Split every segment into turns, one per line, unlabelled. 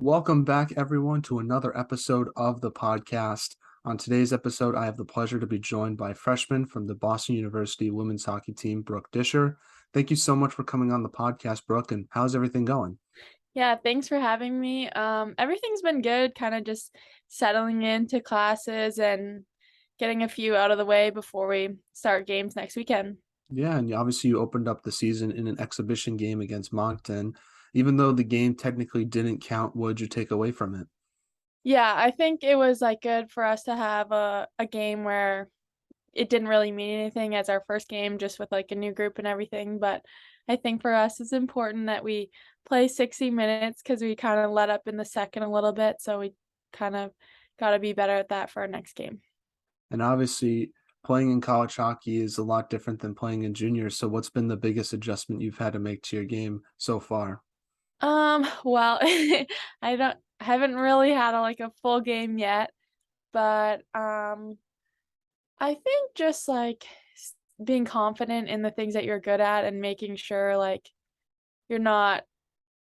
Welcome back, everyone, to another episode of the podcast. On today's episode, I have the pleasure to be joined by freshman from the Boston University women's hockey team, Brooke Disher. Thank you so much for coming on the podcast, Brooke, and how's everything going?
Yeah, thanks for having me. Everything's been good, kind of just settling into classes and getting a few out of the way before we start games next weekend.
Yeah, and obviously you opened up the season in an exhibition game against Moncton. Even though the game technically didn't count, what did you take away from it?
Yeah, I think it was like good for us to have a game where it didn't really mean anything as our first game, just with like a new group and everything. But I think for us, it's important that we play 60 minutes because we kind of let up in the second a little bit. So we kind of got to be better at that for our next game.
And obviously, playing in college hockey is a lot different than playing in juniors. So, what's been the biggest adjustment you've had to make to your game so far?
Well, I haven't really had a full game yet, but I think just like being confident in the things that you're good at and making sure like you're not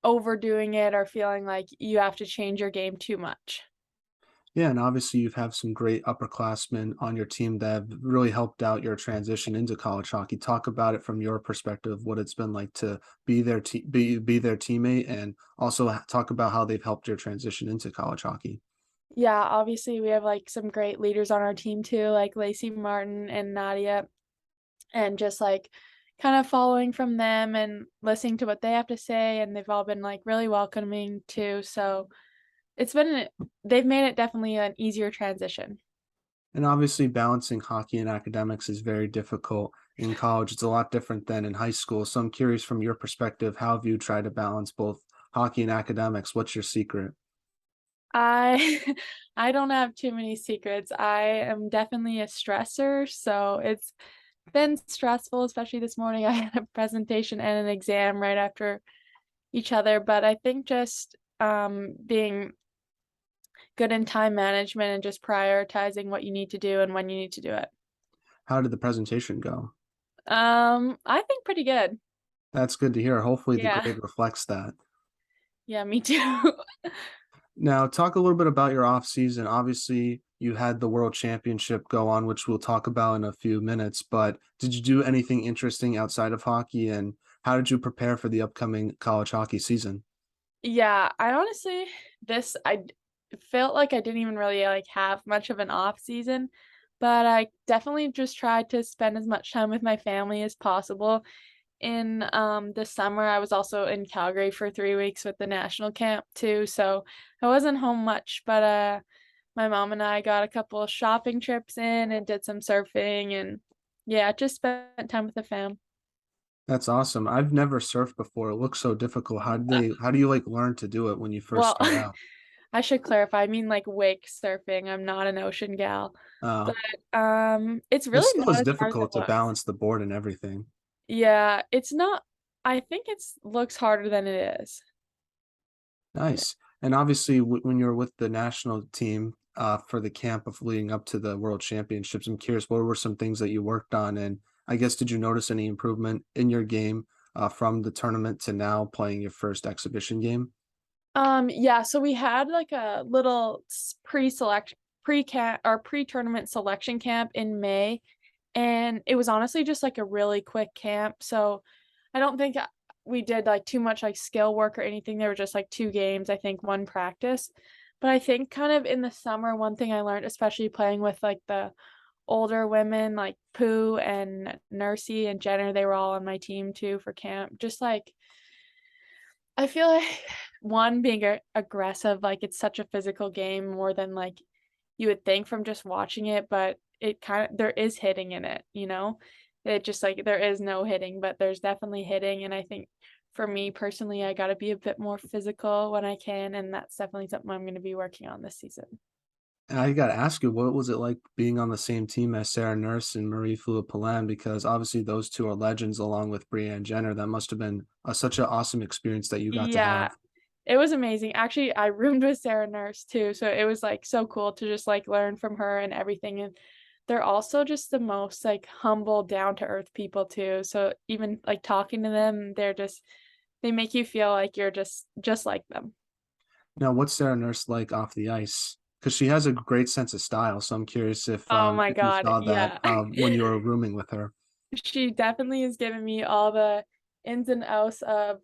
overdoing it or feeling like you have to change your game too much.
Yeah, and obviously you've have some great upperclassmen on your team that have really helped out your transition into college hockey. Talk about it from your perspective, what it's been like to be their teammate, and also talk about how they've helped your transition into college hockey.
Yeah, obviously we have like some great leaders on our team too, like Lacey Martin and Nadia, and just like kind of following from them and listening to what they have to say, and they've all been like really welcoming too. So it's been they've made it definitely an easier transition.
And obviously balancing hockey and academics is very difficult in college. It's a lot different than in high school. So I'm curious from your perspective, how have you tried to balance both hockey and academics? What's your secret?
I I don't have too many secrets. I am definitely a stressor, so it's been stressful, especially this morning. I had a presentation and an exam right after each other, but I think just being good in time management and just prioritizing what you need to do and when you need to do it.
How did the presentation go?
I think pretty good.
That's good to hear. Hopefully the
Yeah.
grade reflects that.
Yeah, me too.
Now, talk a little bit about your off season. Obviously, you had the World Championship go on, which we'll talk about in a few minutes. But did you do anything interesting outside of hockey? And how did you prepare for the upcoming college hockey season?
Yeah, I honestly felt like I didn't even really like have much of an off season, but I definitely just tried to spend as much time with my family as possible. In the summer, I was also in Calgary for 3 weeks with the national camp too, so I wasn't home much, but my mom and I got a couple of shopping trips in and did some surfing and yeah, just spent time with the fam.
That's awesome. I've never surfed before. It looks so difficult.
Uh,
How do you like learn to do it when you first
well,
start out?
I should clarify, I mean like wake surfing. I'm not an ocean gal.
Uh,
But it's
it
really
still
not
is
as hard as it
difficult to
looks.
balance the board and everything.
Yeah, it's not I think it's looks harder than it is. Yeah.
Nice. And obviously, when you're with the national team for the camp of leading up to the World Championships, I'm curious, what were some things that you worked on? And I guess, did you notice any improvement in your game from the tournament to now playing your first exhibition game?
Yeah, so we had like a little pre-select pre-camp or pre-tournament selection camp in May, and it was honestly just like a really quick camp. So I don't think we did like too much like skill work or anything. There were just like two games, I think one practice. But I think kind of in the summer, one thing I learned, especially playing with like the older women like Pooh and Nursey and Jenner, they were all on my team too for camp. Just like I feel like one being aggressive, like it's such a physical game more than like you would think from just watching it, but it kind of there is hitting in it, you know? It just like there is no hitting, but there's definitely hitting. And I think for me personally, I got to be a bit more physical when I can. And that's definitely something I'm going to be working on this season.
And I got to ask you, what was it like being on the same team as Sarah Nurse and Marie Philip-Poulin? Because obviously those two are legends along with Brianne Jenner. That must have been such an awesome experience that you got to
Yeah,
have.
it was amazing. Actually, I roomed with Sarah Nurse too, so it was, like, so cool to just, like, learn from her and everything, and they're also just the most, like, humble, down to earth people too, so even, like, talking to them, they make you feel like you're just like them.
Now, what's Sarah Nurse like off the ice? Because she has a great sense of style, so I'm curious
Oh my
if you
god,
saw that,
yeah.
when you were rooming with her.
She definitely has given me all the ins and outs of,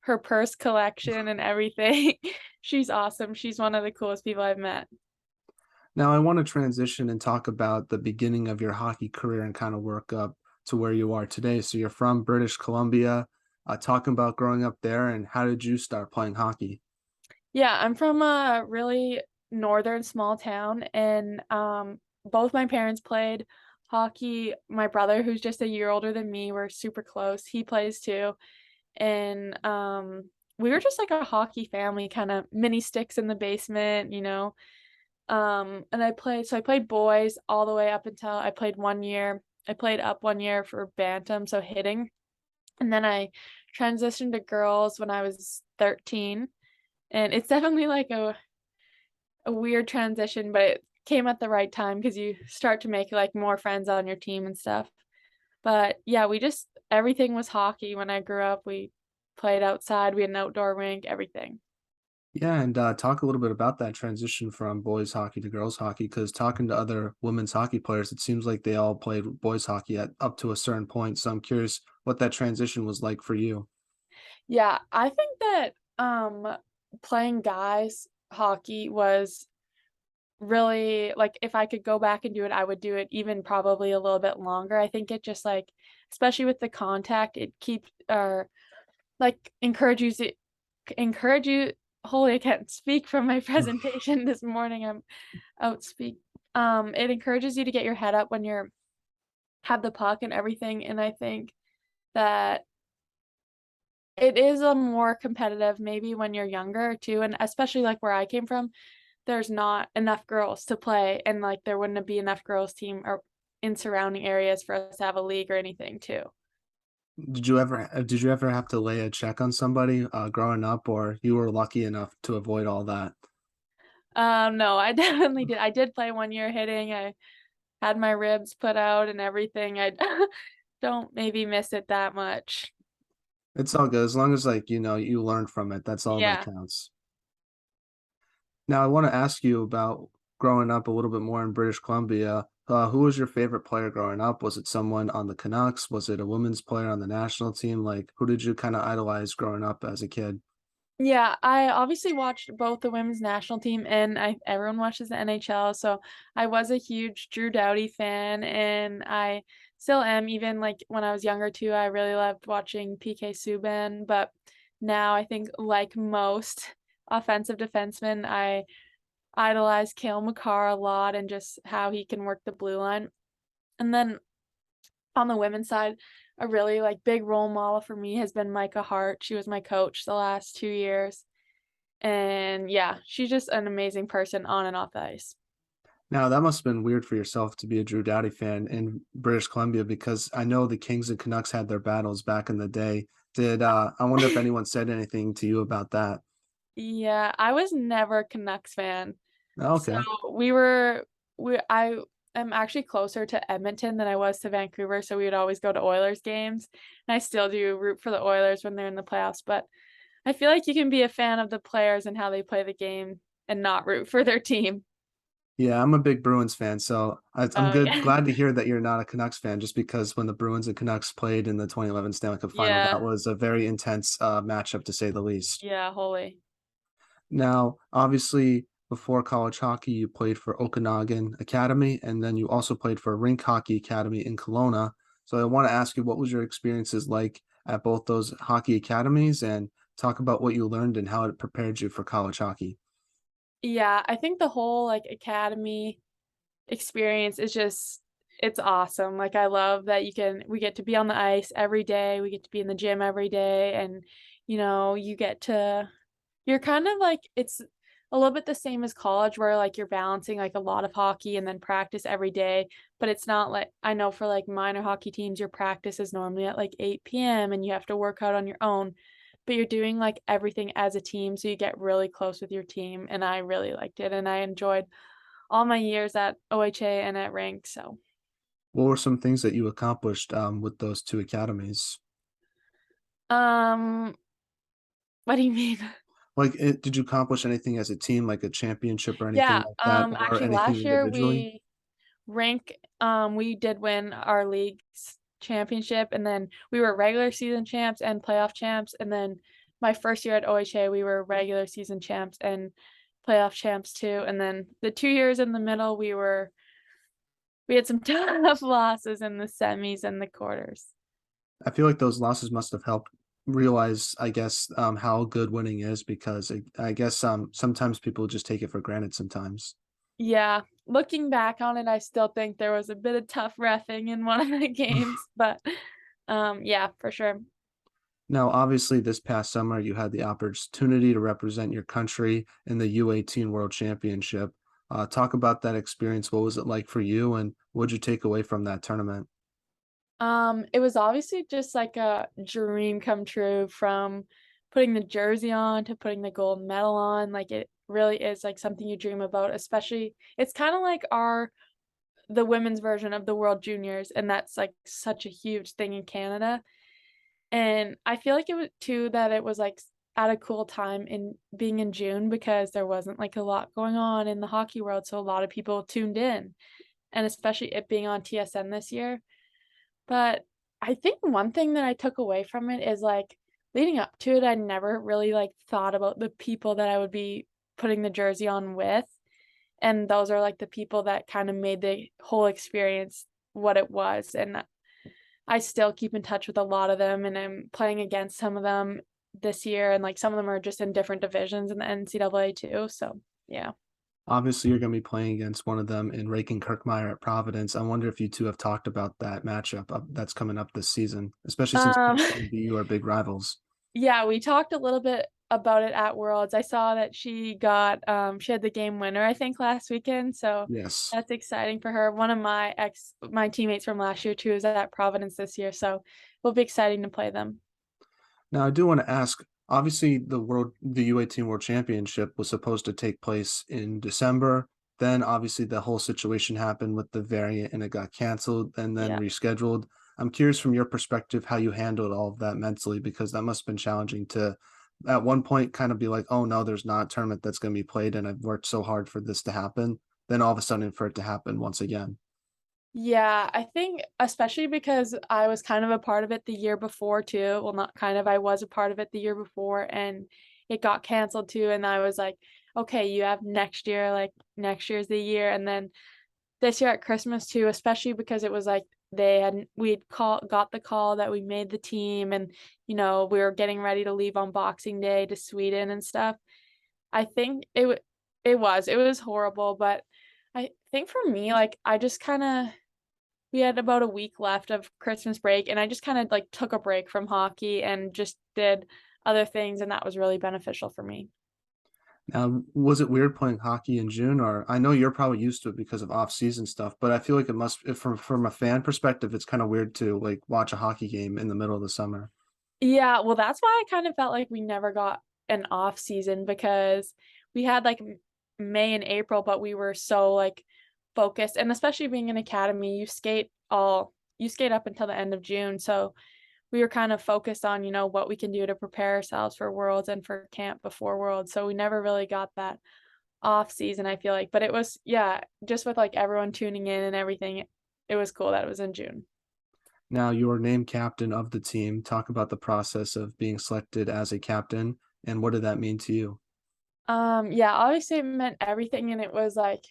her purse collection and everything. She's awesome, she's one of the coolest people I've met.
Now, I want to transition and talk about the beginning of your hockey career and kind of work up to where you are today. So you're from British Columbia, talking about growing up there, and how did you start playing hockey?
Yeah, I'm from a really northern small town, and, both my parents played hockey. My brother, who's just a year older than me, we're super close, he plays too, and, we were just like a hockey family, kinda mini sticks in the basement, and I played boys all the way up until I played 1 year. I played up 1 year for bantam, so hitting, and then I transitioned to girls when I was 13, and it's definitely like a weird transition, but it came at the right time because you start to make, like, more friends on your team and stuff. But, yeah, we just everything was hockey when I grew up. We played outside, we had an outdoor rink, everything.
Yeah, and talk a little bit about that transition from boys hockey to girls hockey. Because talking to other women's hockey players, it seems like they all played boys hockey at up to a certain point. So I'm curious what that transition was like for you.
Yeah, I think that, playing guys hockey was really like, if I could go back and do it, I would do it even probably a little bit longer. I think it just, like especially with the contact, it keeps or, like, encourage you holy, I can't speak from my presentation this morning, I'm outspeak it encourages you to get your head up when you're have the puck and everything, and I think that it is a more competitive maybe when you're younger too, and especially, like, where I came from, there's not enough girls to play, and, like, there wouldn't be enough girls team or in surrounding areas for us to have a league or anything too.
Did you ever have to lay a check on somebody growing up, or you were lucky enough to avoid all that?
No, I definitely did. I did play 1 year hitting, I had my ribs put out and everything, I don't maybe miss it that much.
It's all good as long as you learn from it. That's all that
Yeah.
counts. Now, I want to ask you about growing up a little bit more in British Columbia. Who was your favorite player growing up? Was it someone on the Canucks? Was it a women's player on the national team? Like, who did you kind of idolize growing up as a kid?
Yeah, I obviously watched both the women's national team and I everyone watches the NHL, so I was a huge Drew Doughty fan, and I still am even, like, when I was younger too, I really loved watching PK Subban, but now I think like most offensive defensemen, I idolize Cale Makar a lot and just how he can work the blue line. And then on the women's side, a really, like, big role model for me has been Micah Hart. She was my coach the last 2 years. And yeah, she's just an amazing person on and off the ice.
Now, that must have been weird for yourself to be a Drew Doughty fan in British Columbia because I know the Kings and Canucks had their battles back in the day. I wonder if anyone said anything to you about that?
Yeah, I was never a Canucks fan. So
Okay.
we were we I am actually closer to Edmonton than I was to Vancouver, so we would always go to Oilers games, and I still do root for the Oilers when they're in the playoffs, but I feel like you can be a fan of the players and how they play the game and not root for their team.
Yeah, I'm a big Bruins fan, so I'm
Oh,
good
yeah.
glad to hear that you're not a Canucks fan just because when the Bruins and Canucks played in the 2011 Stanley Cup Final, that
Yeah.
was a very intense, matchup to say the least.
Yeah, holy.
Now, obviously, before college hockey, you played for Okanagan Academy, and then you also played for Rink Hockey Academy in Kelowna. So I wanna ask you, what was your experiences like at both those hockey academies, and talk about what you learned and how it prepared you for college hockey?
Yeah, I think the whole, like, academy experience is just it's awesome. Like, I love that we get to be on the ice every day, we get to be in the gym every day, and, you get to you're kind of like it's a little bit the same as college where, like, you're balancing, like, a lot of hockey and then practice every day, but it's not like I know for, like, minor hockey teams, your practice is normally at, like, 8 p.m. and you have to work out on your own, but you're doing, like, everything as a team, so you get really close with your team, and I really liked it, and I enjoyed all my years at OHA and at Rank, so
What were some things that you accomplished, with those 2 academies?
Um, what do you mean?
Like, did you accomplish anything as a team, like a championship or anything
Yeah,
like that, or
actually
anything
last year
individually?
we did win our league's championship, and then we were regular season champs and playoff champs, and then my first year at OHA, we were regular season champs and playoff champs too, and then the 2 years in the middle, we had some tough losses in the semis and the quarters.
I feel like those losses must have helped realize, I guess, how good winning is because I guess, sometimes people just take it for granted sometimes.
Yeah, looking back on it, I still think there was a bit of tough reffing in one of the games, but, yeah, for sure.
Now, obviously, this past summer, you had the opportunity to represent your country in the U18 World Championship. Talk about that experience. What was it like for you, and what'd you take away from that tournament?
It was obviously just like a dream come true from putting the jersey on to putting the gold medal on. Like it really is like something you dream about, especially it's kind of like the women's version of the World Juniors, and that's like such a huge thing in Canada. And I feel like it was too that it was like at a cool time in being in June because there wasn't like a lot going on in the hockey world, so a lot of people tuned in, and especially it being on TSN this year. But I think one thing that I took away from it is, like, leading up to it, I never really, like, thought about the people that I would be putting the jersey on with, and those are, like, the people that kinda made the whole experience what it was, and I still keep in touch with a lot of them, and I'm playing against some of them this year, and, like, some of them are just in different divisions in the NCAA too, so, yeah.
Obviously, you're going to be playing against one of them in Raken Kirkmeyer at Providence. I wonder if you two have talked about that matchup that's coming up this season, especially since
Um
Kirkmeyer and BU are big rivals.
Yeah, we talked a little bit about it at Worlds. I saw that she had the game winner, I think, last weekend, so
Yes.
that's exciting for her. One of my teammates from last year too is at Providence this year, so it'll be exciting to play them.
Now, I do want to ask, obviously, the U18 World Championship was supposed to take place in December. Then, obviously, the whole situation happened with the variant and it got canceled and then
Yeah.
rescheduled. I'm curious from your perspective how you handled all of that mentally, because that must have been challenging to, at one point, kind of be like, oh, no, there's not a tournament that's going to be played. And I've worked so hard for this to happen. Then all of a sudden, for it to happen once again.
Yeah, I think especially because I was kind of a part of it the year before too. Well, not kind of, I was a part of it the year before and it got canceled too. And I was like, okay, you have next year, like next year's the year. And then this year at Christmas too, especially because it was like got the call that we made the team and we were getting ready to leave on Boxing Day to Sweden and stuff. I think it was horrible, but I think for me, like I just kind of we had about a week left of Christmas break, and I just kinda, like, took a break from hockey and just did other things, and that was really beneficial for me.
Now, was it weird playing hockey in June? Or I know you're probably used to it because of off-season stuff, but I feel like it must, if from a fan perspective, it's kind of weird to like watch a hockey game in the middle of the summer.
Yeah, well, that's why I kind of felt like we never got an off season because we had, like, M May and April, but we were so, like, focused, and especially being an academy, you skate up until the end of June, so we were kind of focused on, what we can do to prepare ourselves for Worlds and for camp before Worlds, so we never really got that off season, I feel like, but it was yeah, just with, like, everyone tuning in and everything, it was cool that it was in June.
Now, you were named captain of the team. Talk about the process of being selected as a captain, and what did that mean to you?
Yeah, obviously it meant everything, and it was, like,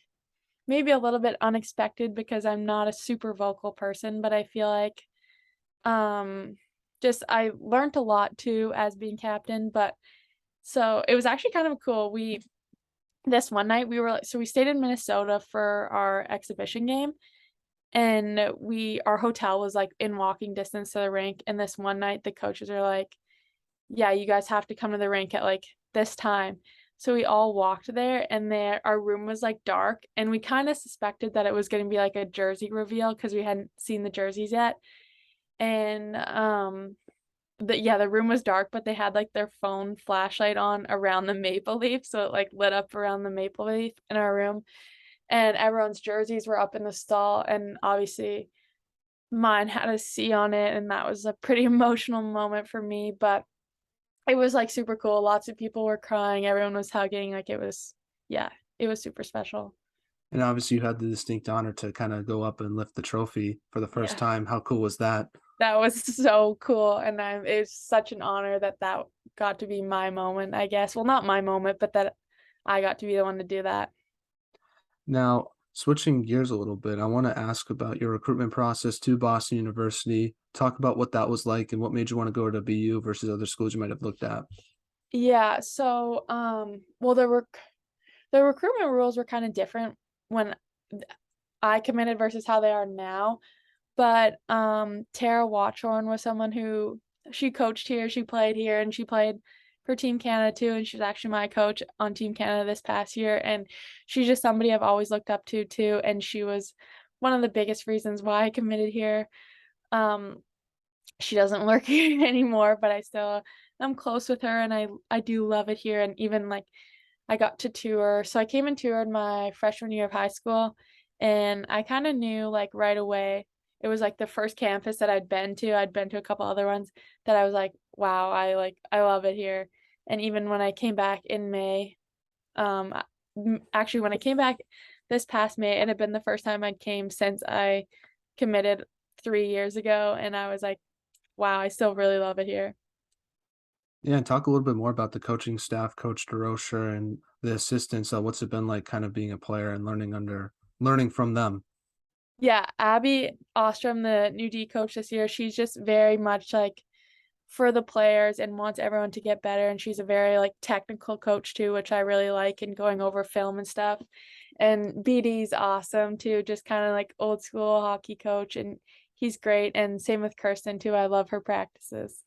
maybe a little bit unexpected because I'm not a super vocal person, but I feel like, um, just I learned a lot too as being captain, but so it was actually kind of cool. This one night, we stayed in Minnesota for our exhibition game, and our hotel was, like, in walking distance to the rink, and this one night, the coaches are like, "Yeah, you guys have to come to the rink at, like, this time." So we all walked there, and our room was, like, dark, and we kinda suspected that it was gonna be, like, a jersey reveal because we hadn't seen the jerseys yet, and, the room was dark, but they had, like, their phone flashlight on around the maple leaf, so it, like, lit up around the maple leaf in our room, and everyone's jerseys were up in the stall, and obviously mine had a C on it, and that was a pretty emotional moment for me, but it was like super cool. Lots of people were crying, everyone was hugging, like it was, yeah, it was super special.
And obviously you had the distinct honor to kind of go up and lift the trophy for the first
Yeah.
time. How cool was that?
That was so cool, and it's such an honor that that got to be my moment, I guess. Well, not my moment, but that I got to be the one to do that.
Now, switching gears a little bit, I want to ask about your recruitment process to Boston University. Talk about what that was like and what made you want to go to BU versus other schools you might have looked at.
Yeah, so well the recruitment rules were kind of different when I committed versus how they are now. But Tara Watchorn was someone who she coached here, she played here, and she played for Team Canada too. And she's actually my coach on Team Canada this past year. And she's just somebody I've always looked up to too. And she was one of the biggest reasons why I committed here. Um, she doesn't work here anymore, but I still am close with her and I do love it here. And even like I got to tour. So I came and toured my freshman year of high school and I kind of knew like right away. It was like the first campus that I'd been to. I'd been to a couple other ones that I was like, wow, I love it here. And even when I came back in May, actually when I came back this past May, it had been the first time I'd came since I committed 3 years ago, and I was like, wow, I still really love it here.
Yeah, and talk a little bit more about the coaching staff, Coach DeRocher and the assistants. What's it been like kind of being a player and learning from them?
Yeah, Abby Ostrom, the new D coach this year, she's just very much like for the players and wants everyone to get better. And she's a very like technical coach too, which I really like and going over film and stuff. And BD's awesome too, just kind of like old school hockey coach, and he's great. And same with Kirsten too. I love her practices.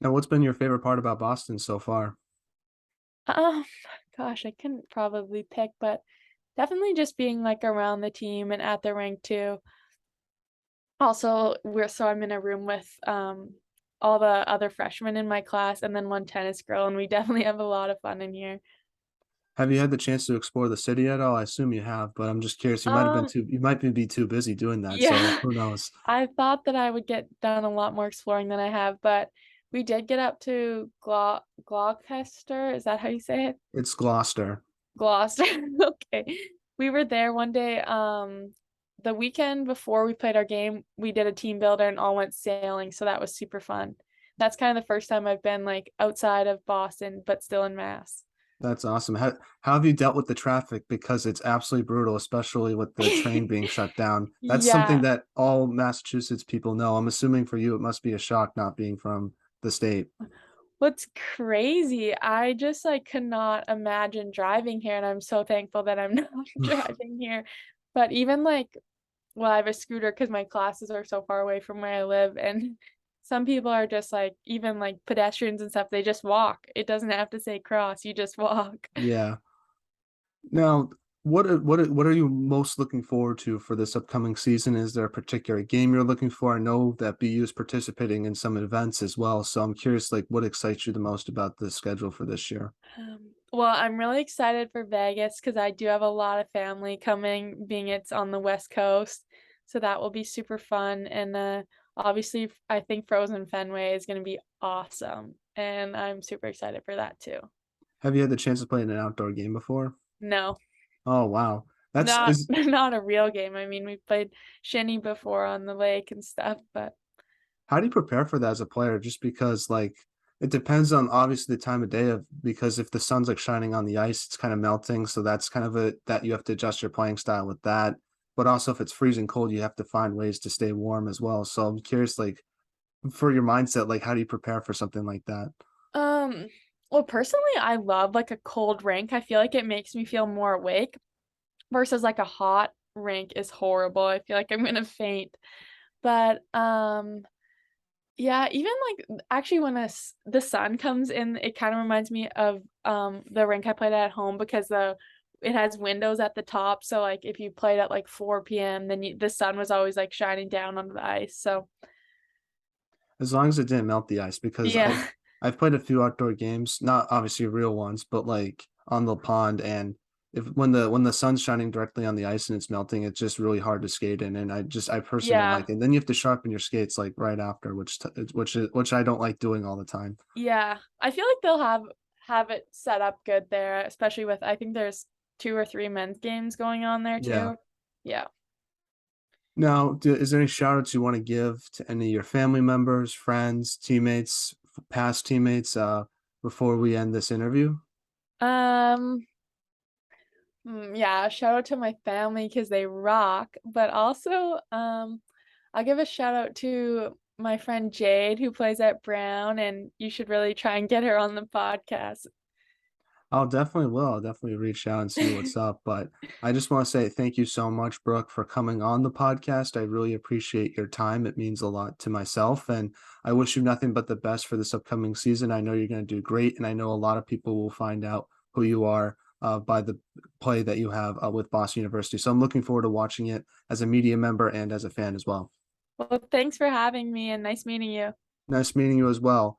Now, what's been your favorite part about Boston so far?
Um, gosh, I couldn't probably pick, but definitely just being like around the team and at the rink too. Also, I'm in a room with all the other freshmen in my class and then one tennis girl, and we definitely have a lot of fun in here.
Have you had the chance to explore the city at all? I assume you have, but I'm just curious.
Um,
You might be too busy doing that. So
yeah,
who knows?
I thought that I would get done a lot more exploring than I have, but we did get up to Gloucester. Is that how you say it?
It's Gloucester.
Gloucester. Okay. We were there one day, the weekend before we played our game, we did a team builder and all went sailing, so that was super fun. That's kind of the first time I've been, like, outside of Boston, but still in Mass.
That's awesome. How have you dealt with the traffic? Because it's absolutely brutal, especially with the train being shut down. That's something
Yeah.
that all Massachusetts people know. I'm assuming for you, it must be a shock not being from the state.
What's crazy, I just, like, could not imagine driving here, and I'm so thankful that I'm not driving here. But even, like, well, I have a scooter because my classes are so far away from where I live, and some people are just, like even, like, pedestrians and stuff, they just walk. It doesn't have to say cross, you just walk.
Yeah. Now, what are you most looking forward to for this upcoming season? Is there a particular game you're looking for? I know that BU is participating in some events as well, so I'm curious, like, what excites you the most about the schedule for this year?
Well, I'm really excited for Vegas because I do have a lot of family coming, being it's on the West Coast, so that will be super fun, and, obviously, I think Frozen Fenway is gonna be awesome, and I'm super excited for that too.
Have you had the chance to play in an outdoor game before?
No,
Oh, wow. That's
not
is
not a real game. I mean, we played shinny before on the lake and stuff, but
How do you prepare for that as a player? Just because, like, it depends on obviously the time of day of because if the sun's like shining on the ice, it's kind of melting. So that's kind of a that you have to adjust your playing style with that. But also if it's freezing cold, you have to find ways to stay warm as well. So I'm curious, like, for your mindset, like, how do you prepare for something like that?
Um, well, personally, I love like a cold rink. I feel like it makes me feel more awake versus like a hot rink is horrible. I feel like I'm gonna faint. But yeah, even like actually when the sun comes in, it kind of reminds me of the rink I played at home because it has windows at the top. So like if you played at like 4 p.m., then the sun was always like shining down on the ice. So
As long as it didn't melt the ice, because I've
yeah.
I've played a few outdoor games, not obviously real ones, but like on the pond, and if when the sun's shining directly on the ice and it's melting, it's just really hard to skate in, and I personally don't
Yeah.
like it. And then you have to sharpen your skates like right after, which I don't like doing all the time.
Yeah. I feel like they'll have it set up good there, especially with I think there's 2 or 3 men's games going on there
Yeah.
too. Yeah.
Now, is there any shout outs you want to give to any of your family members, friends, teammates, past teammates, before we end this interview?
Um, yeah, shout out to my family because they rock, but also, I'll give a shout out to my friend Jade who plays at Brown, and you should really try and get her on the podcast.
I'll definitely reach out and see what's up. But I just want to say thank you so much, Brooke, for coming on the podcast. I really appreciate your time. It means a lot to myself. And I wish you nothing but the best for this upcoming season. I know you're going to do great. And I know a lot of people will find out who you are by the play that you have with Boston University. So I'm looking forward to watching it as a media member and as a fan as well.
Well, thanks for having me and nice meeting you.
Nice meeting you as well.